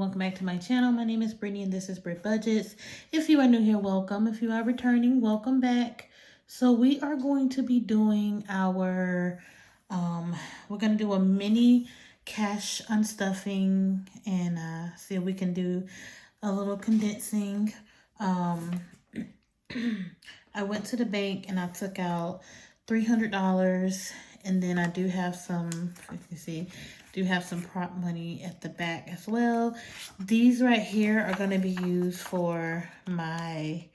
welcome back to my channel. My name is Brittany and this is Brit Budgets. If you are new here, welcome. If you are returning, welcome back. So we are going to be doing our, we're going to do a mini cash unstuffing and see if we can do a little condensing. I went to the bank and I took out $300, and then I do have some, if you see, some prop money at the back as well. These right here are going to be used for my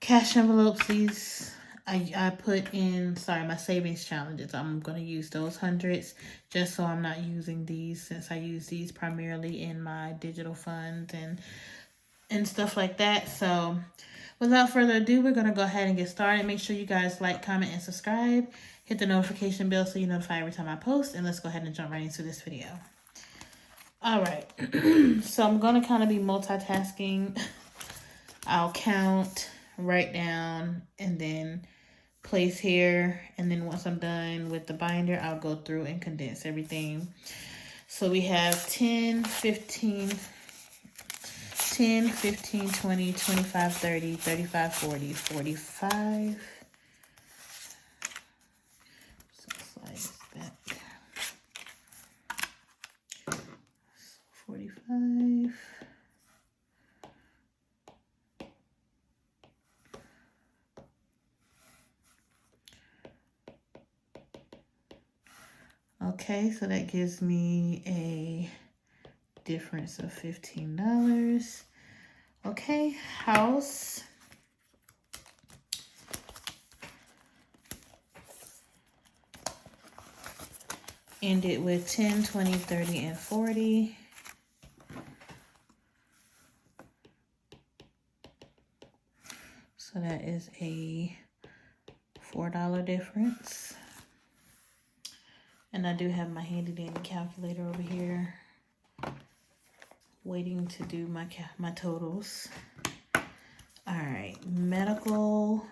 cash envelopes. These I put in, my savings challenges. I'm going to use those hundreds just so I'm not using these, since I use these primarily in my digital funds and stuff like that. So without further ado, we're going to go ahead and get started. Make sure you guys like, comment, and subscribe. Hit the notification bell so you're notified every time I post. And let's go ahead and jump right into this video. All right. So I'm going to kind of be multitasking. I'll count, write down, and then place here. And then once I'm done with the binder, I'll go through and condense everything. So we have 10, 15, 20, 25, 30, 35, 40, 45. So slice back. 45. Okay, so that gives me a difference of $15. Okay, house. End it with 10, 20, 30, and 40. So that is a $4 difference. And I do have my handy dandy calculator over here, waiting to do my totals. All right, medical.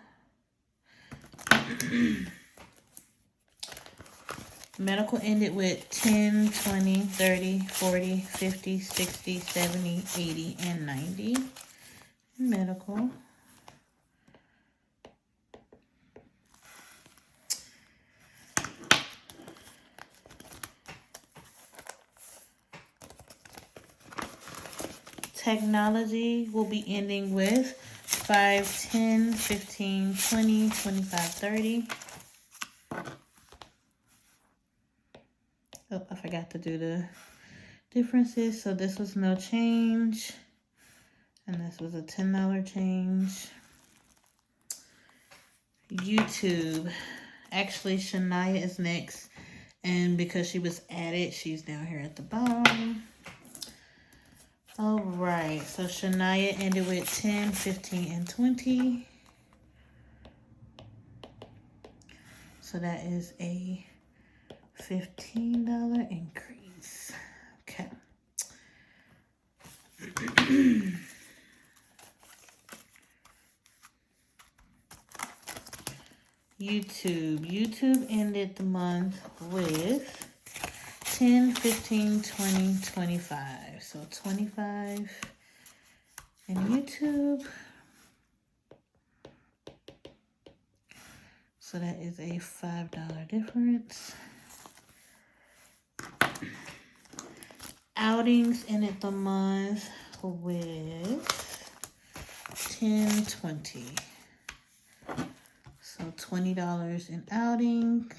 Medical ended with 10, 20, 30, 40, 50, 60, 70, 80, and 90. Medical. Technology will be ending with 5, 10, 15, 20, 25, 30. Oh, I forgot to do the differences. So this was no change. And this was a $10 change. YouTube. Actually, Shania is next. And because she was added, she's down here at the bottom. All right, so Shania ended with 10, 15, and 20. So that is a $15 increase. Okay. YouTube ended the month with 10, 15, 20, 25. So 25 in YouTube. So that is a $5 difference. Outings ended the month with 10, 20. So $20 in outings.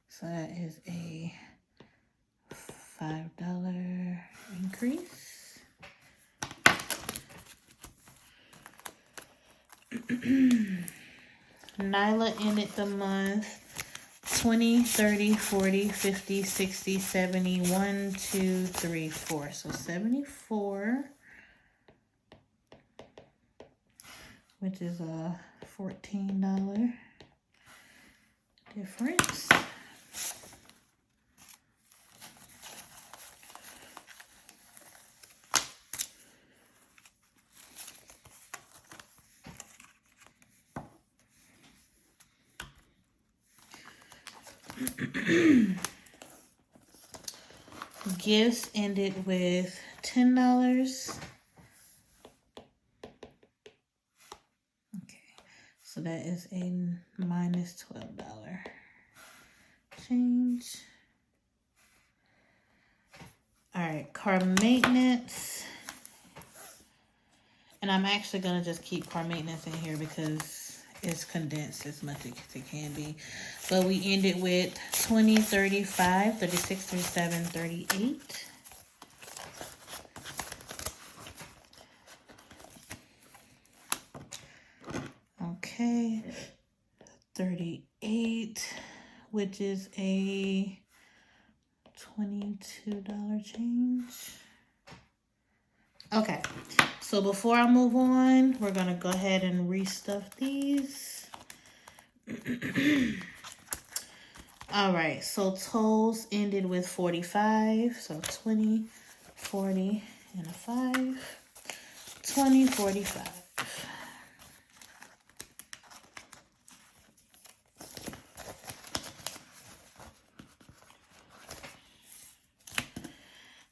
So that is a $5 increase. Nyla ended the month 20, 30, 40, 50, 60, 70, 1, 2, 3, 4. So 74, which is a $14 difference. Gifts ended with $10. Okay, so that is a minus $12 change. All right, car maintenance. And I'm actually gonna just keep car maintenance in here because it's condensed as much as it can be. But we ended with 20, 35, 36, 37, 38. Okay, 38, which is a $22 change. Okay, so before I move on, we're gonna go ahead and restuff these. All right, so tolls ended with 45, so 20, 40, and a 5. 20, 45.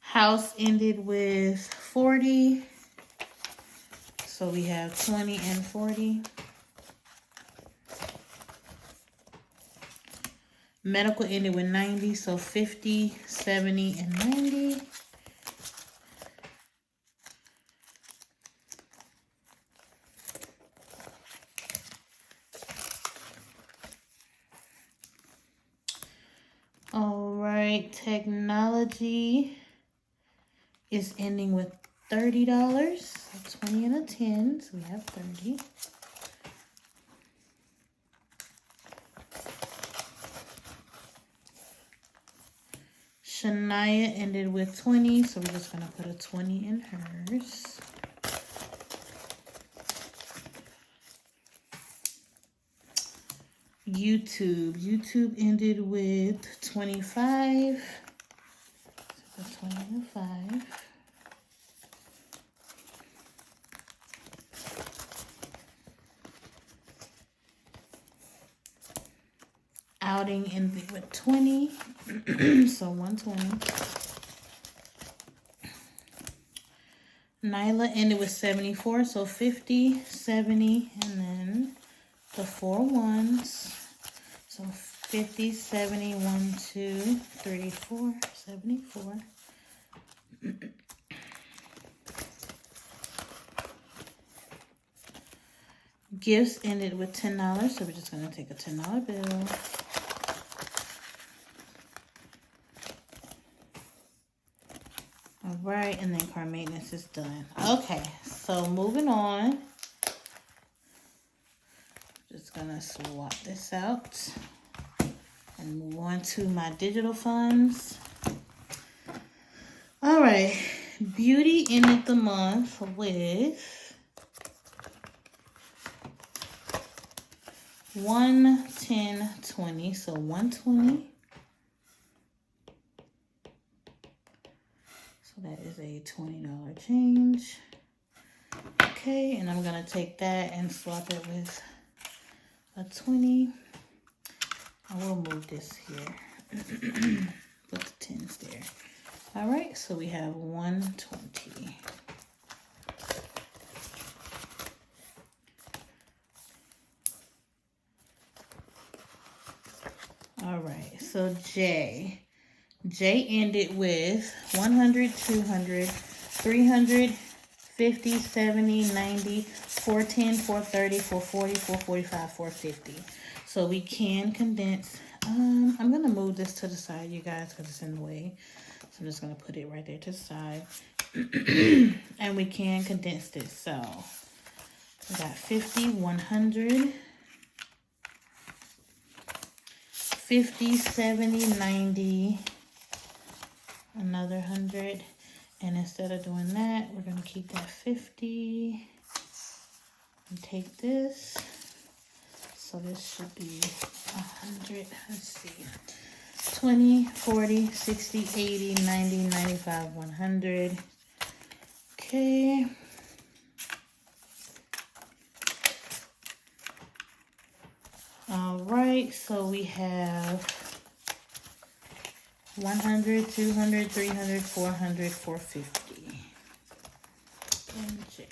House ended with 40. So we have 20 and 40. Medical ended with 90. So 50, 70, and 90. All right, technology is ending with $30. So 20 and a 10, so we have 30. Shania ended with 20, so we're just gonna put a 20 in hers. YouTube ended with 25. So 20 and 5. Outing ended with 20, so 120. Nyla ended with 74, so 50, 70, and then the 4 ones. So 50, 70, 1, 2, 3, 4, 74. Gifts ended with $10, so we're just going to take a $10 bill. All right, and then car maintenance is done. Okay, so moving on. Just gonna swap this out and move on to my digital funds. All right, beauty ended the month with 1, 10, 20, so 120. So that is a $20 change. Okay, and I'm gonna take that and swap it with a 20. I will move this here. Put the 10s there. All right, so we have 120. All right, so J ended with 100, 200, 300, 50, 70, 90, 410, 430, 440, 445, 450. So we can condense. I'm going to move this to the side, you guys, because it's in the way. So I'm just going to put it right there to the side. And we can condense this. So we got 50, 100, 50, 70, 90, another 100. And instead of doing that, we're going to keep that 50 and take this. So this should be 100. Let's see. 20, 40, 60, 80, 90, 95, 100. Okay. All right. So we have 100, 200, 300, 400, 450. MJ.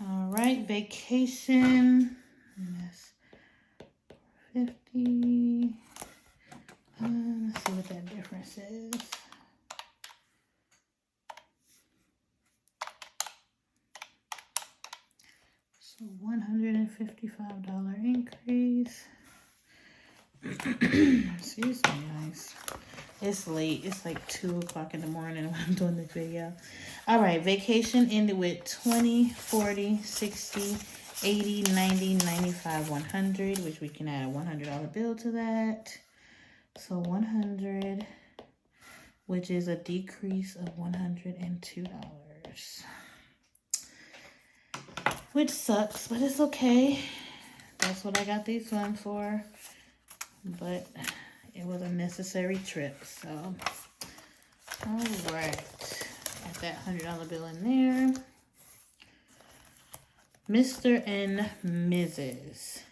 All right, vacation. That's 50. Let's see what that difference is. So $155 increase. Excuse me, guys. It's late. It's like 2 o'clock in the morning when I'm doing this video. All right, vacation ended with 20, 40, 60, 80, 90, 95, 100, which we can add a $100 bill to that. So 100, which is a decrease of $102. Which sucks, but it's okay. That's what I got these ones for. But it was a necessary trip, so. All right. Got that $100 bill in there. Mr. and Mrs.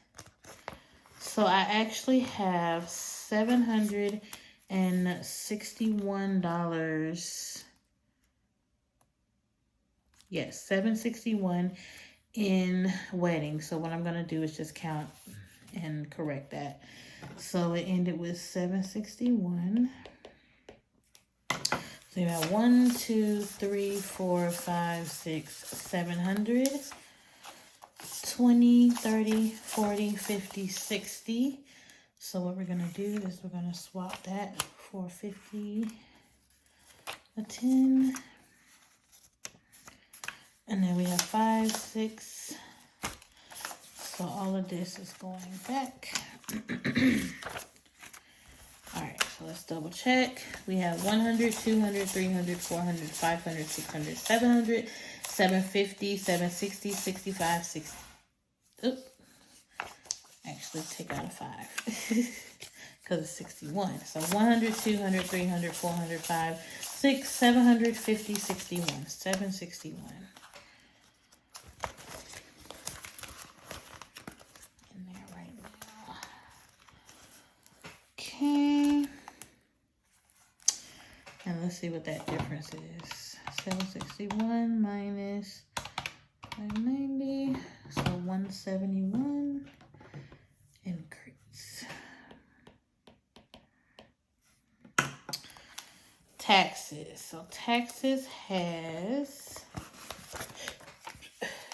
So I actually have $761. Yes, $761 in wedding. So what I'm going to do is just count and correct that. So it ended with 761. So you have 1, 2, 3, 4, 5, 6, 700. 20, 30, 40, 50, 60. So what we're going to do is we're going to swap that for 50, a 10. And then we have 5, 6. So all of this is going back. All right, so let's double check. We have 100, 200, 300, 400, 500, 600, 700, 750, 760, 65, 60. Oops. Actually, take out a 5 because it's 61. So 100, 200, 300, 400, 5, 6, 750, 61, 761. In there right now. Okay. And let's see what that difference is. 761 minus 590, so 171 increase. Taxes. So taxes has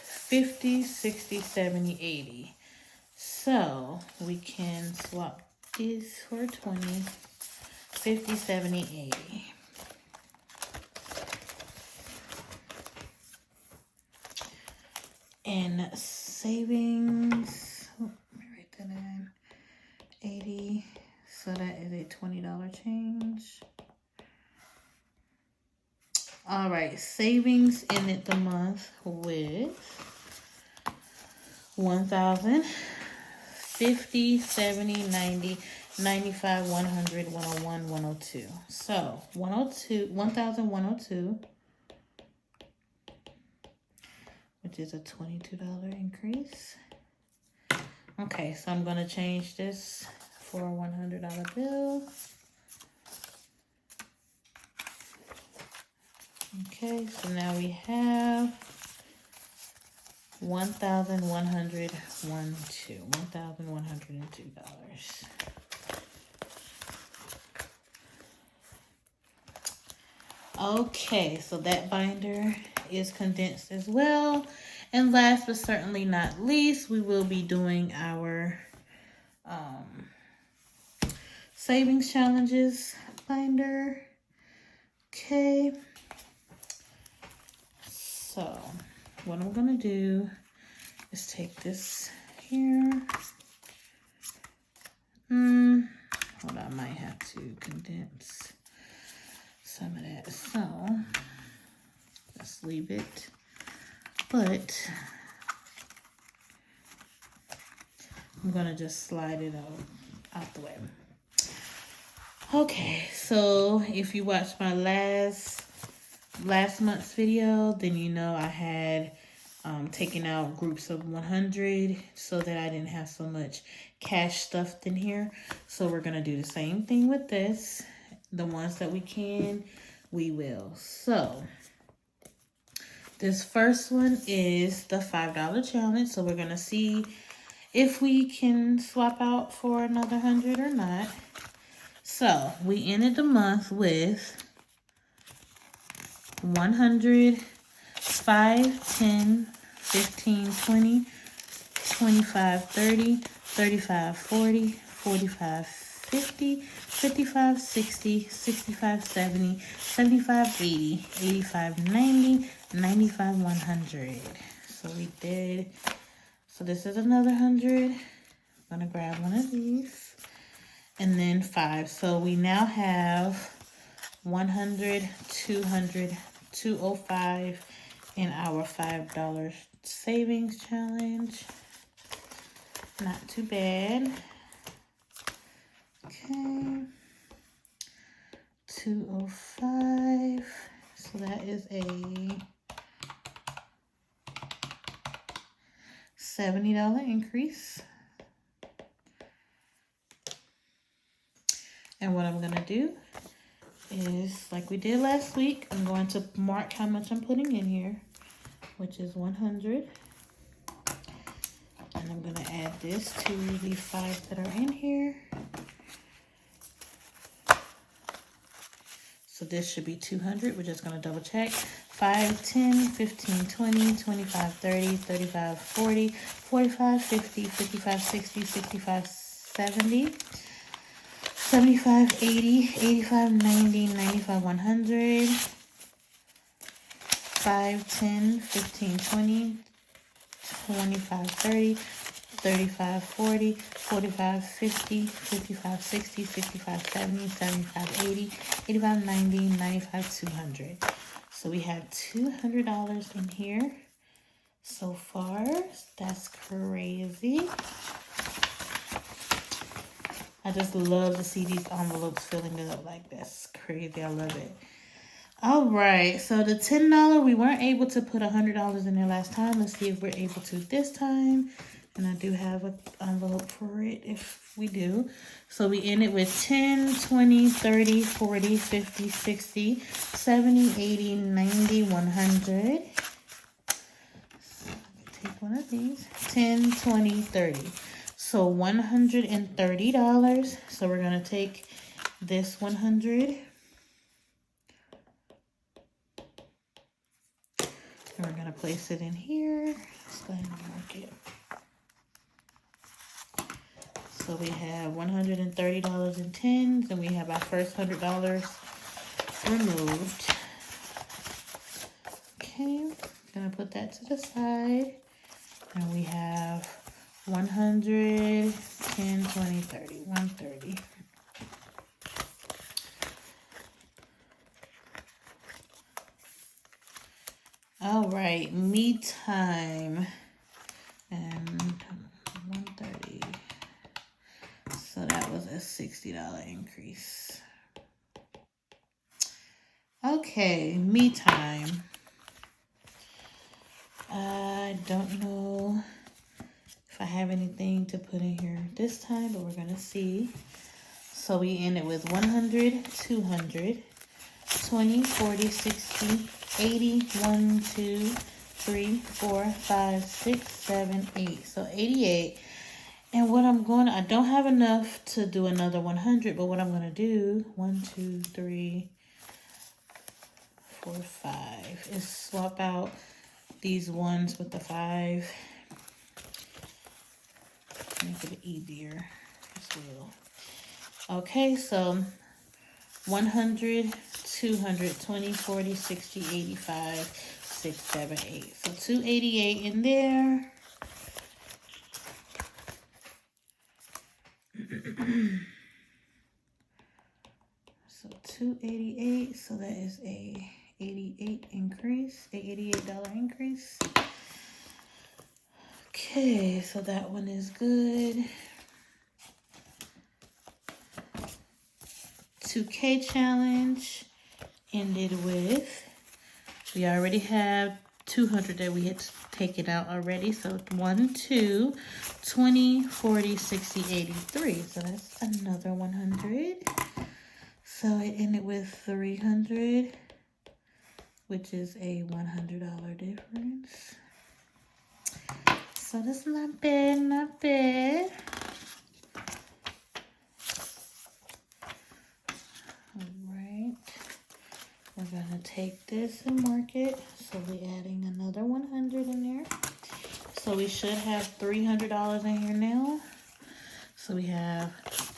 50, 60, 70, 80. So we can swap these for 20, 50, 70, 80. And savings, let me write that in, 80, so that is a $20 change. All right, savings ended the month with 1,000, 50, 70, 90, 95, 100, 101, 102. So 1,102. Which is a $22 increase. Okay, so I'm gonna change this for a $100 bill. Okay, so now we have $1,102. Okay, so that binder is condensed as well. And last but certainly not least, we will be doing our savings challenges binder. Okay. So what I'm gonna do is take this here. Hold on, I might have to condense some of that. So let's leave it. But I'm gonna just slide it out the way. Okay, so if you watched my last month's video, then you know I had taking out groups of 100 so that I didn't have so much cash stuffed in here. So we're going to do the same thing with this. The ones that we can, we will. So this first one is the $5 challenge. So we're going to see if we can swap out for another 100 or not. So we ended the month with 100, 5, 10, 15, 20, 25, 30, 35, 40, 45, 50, 55, 60, 65, 70, 75, 80, 85, 90, 95, 100. So we did. So this is another 100. I'm gonna grab one of these. And then 5. So we now have 100, 200, 205 in our $5 savings challenge. Not too bad. Okay. 205. So that is a $70 increase. And what I'm going to do is, like we did last week, I'm going to mark how much I'm putting in here, which is 100. And I'm going to add this to the 5 that are in here. So this should be 200. We're just going to double check. 5, 10, 15, 20, 25, 30, 35, 40, 45, 50, 55, 60, 65, 70, 75, 80, 85, 90, 95, 100. 5, 10, 15, 20, 25, 30, 35, 40, 45, 50, 55, 60, 65, 70, 75, 80, 85, 90, 95, 200. So we have $200 in here so far. That's crazy. I just love to see these envelopes filling it up like this. Crazy. I love it. All right. So the $10, we weren't able to put $100 in there last time. Let's see if we're able to this time. And I do have an envelope for it if we do. So we ended with 10, 20, 30, 40, 50, 60, 70, 80, 90, 100. So take one of these. 10, 20, 30. So $130. So we're going to take this 100. And we're going to place it in here. Let's go ahead and mark it. So we have $130 in tens, and we have our first $100 removed. Okay, gonna put that to the side. And we have 100, 10, 20, 30, 130. All right, me time. And 130. So that was a $60 increase. Okay, me time. I don't know if I have anything to put in here this time, but we're going to see. So we ended with 100, 200, 20, 40, 60, 80, 1, 2, 3, 4, 5, 6, 7, 8. So 88. And what I don't have enough to do another 100, but what I'm going to do, 1, 2, 3, 4, 5, is swap out these ones with the 5. Make it easier as well. Okay, so 100, 200, 20, 40, 60, 85, 6, 7, 8. So 288 in there. So 288, so that is a $88 increase. Okay, so that one is good. 2K challenge ended with, we already have 200 that we had taken out already. So 1, 2, 20, 40, 60, 83. So that's another 100. So it ended with 300, which is a $100 difference. So that's not bad, not bad. All right. We're gonna take this and mark it. So we're adding another 100 in there. So we should have $300 in here now. So we have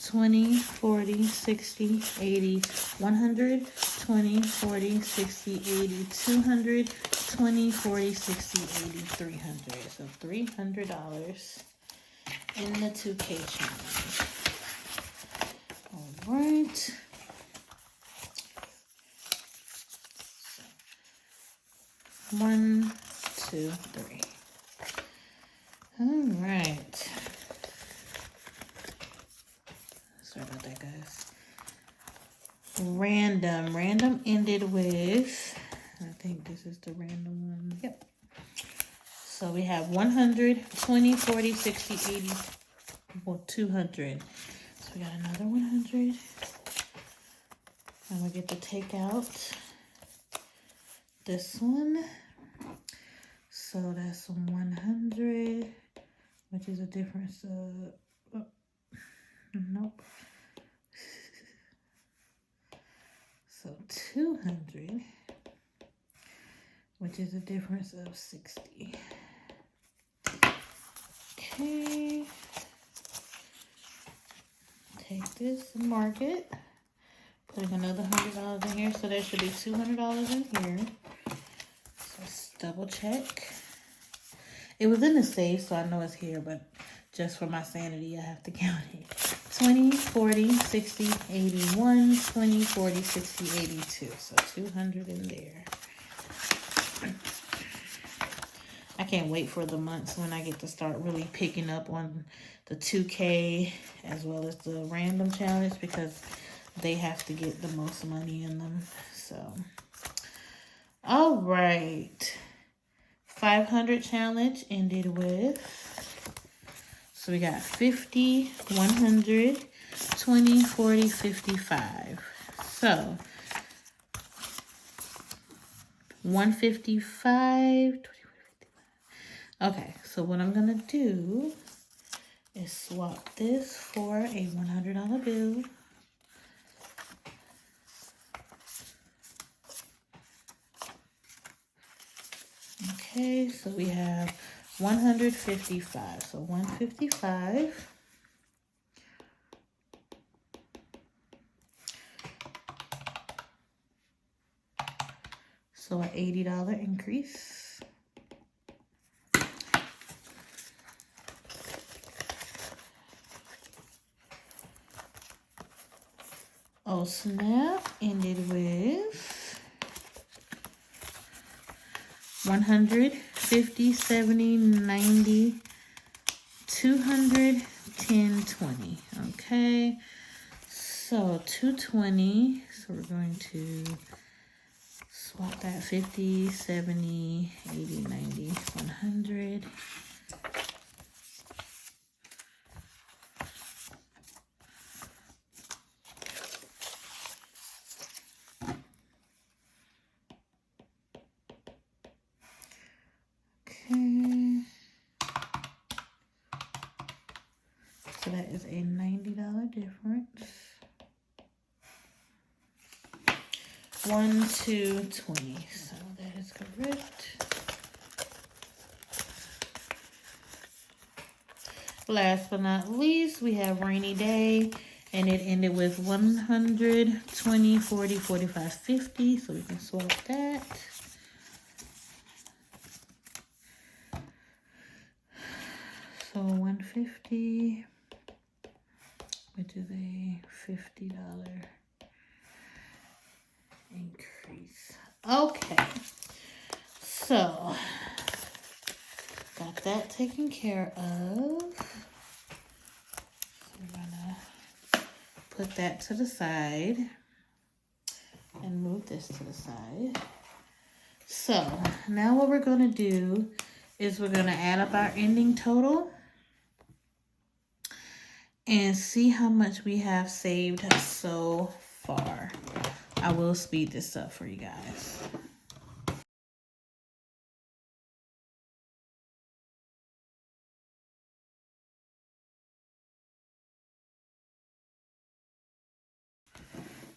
20, 40, 60, 80, 100, 20, 40, 60, 80, 200, 20, 40, 60, 80, 300. So $300 in the 2K challenge. All right. 1, 2, 3. All right. Sorry about that, guys. Random ended with, I think this is the random one. Yep. So we have 100, 20, 40, 60, 80, well, 200. So we got another 100. And we get to take out this one. So that's 100, which is a difference of, oh, nope. So 200, which is a difference of 60. Okay. Take this and mark it. Putting another $100 in here, so there should be $200 in here. So let's double check. It was in the safe, so I know it's here, but just for my sanity, I have to count it. 20, 40, 60, 81, 20, 40, 60, 82. So 200 in there. I can't wait for the months when I get to start really picking up on the 2K as well as the random challenge, because they have to get the most money in them. So, all right. 500 challenge ended with, so we got 50, 100, 20, 40, 55. So 155, 20, 55. Okay, so what I'm gonna do is swap this for a $100 bill. Okay, so we have 155. So 155. So an $80 increase. Oh snap, ended with 100, 50, 70, 90, 200, 10, 20. Okay, so 220. So we're going to swap that 50, 70, 80, 90, 100. Okay. So that is a $90 difference. 1, 2, 20. So that is correct. Last but not least, we have rainy day, and it ended with 100, 20, 40, 45, 50. So we can swap that. So 150, which is a $50 increase. Okay, so got that taken care of. So we're gonna put that to the side and move this to the side. So now what we're going to do is we're going to add up our ending total and see how much we have saved so far. I will speed this up for you guys.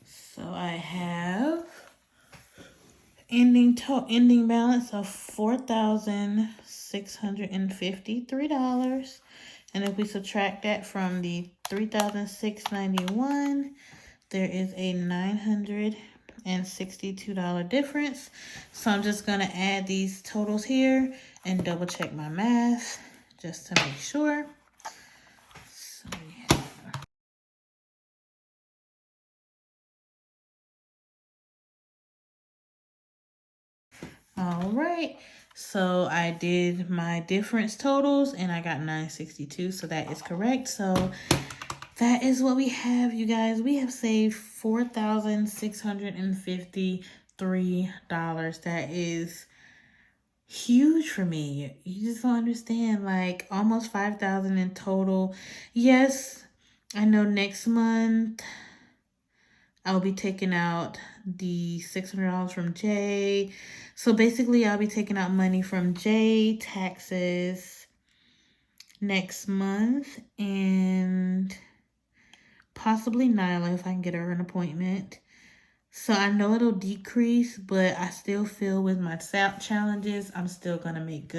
So I have ending balance of $4,653. And if we subtract that from the $3,691, there is a $962 difference. So I'm just going to add these totals here and double check my math just to make sure. So all right, so I did my difference totals and I got 962, so that is correct. So that is what we have, you guys. We have saved $4,653. That is huge for me. You just don't understand, like almost 5,000 in total. Yes, I know next month I'll be taking out the $600 from Jay. So basically, I'll be taking out money from Jay, taxes next month, and possibly Nyla if I can get her an appointment. So I know it'll decrease, but I still feel with my SAP challenges, I'm still going to make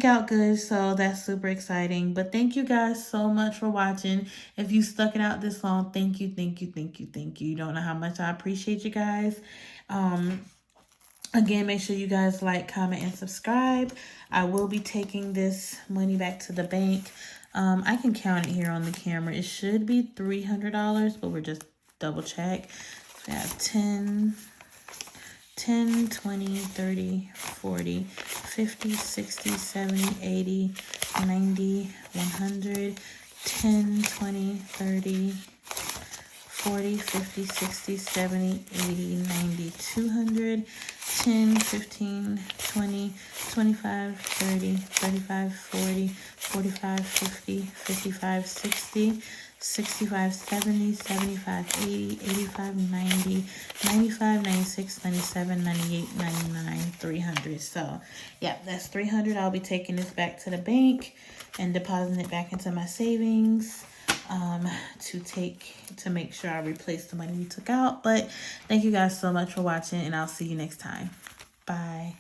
out good. So that's super exciting. But thank you guys so much for watching. If you stuck it out this long, thank you, thank you, thank you, thank you. You don't know how much I appreciate you guys. Again, make sure you guys like, comment, and subscribe. I will be taking this money back to the bank. I can count it here on the camera. It should be $300, but we're just double check. So we have 10, 20, 30, 40, 50, 60, 70, 80, 90, 100, 10, 20, 30, 40, 50, 60, 70, 80, 90, 200, 10, 15, 20, 25, 30, 35, 40, 45, 50, 55, 60, 65, 70, 75, 80, 85, 90, 95, 96, 97, 98, 99, 300. So, yeah, that's 300. I'll be taking this back to the bank and depositing it back into my savings to make sure I replace the money we took out. But thank you guys so much for watching, and I'll see you next time. Bye.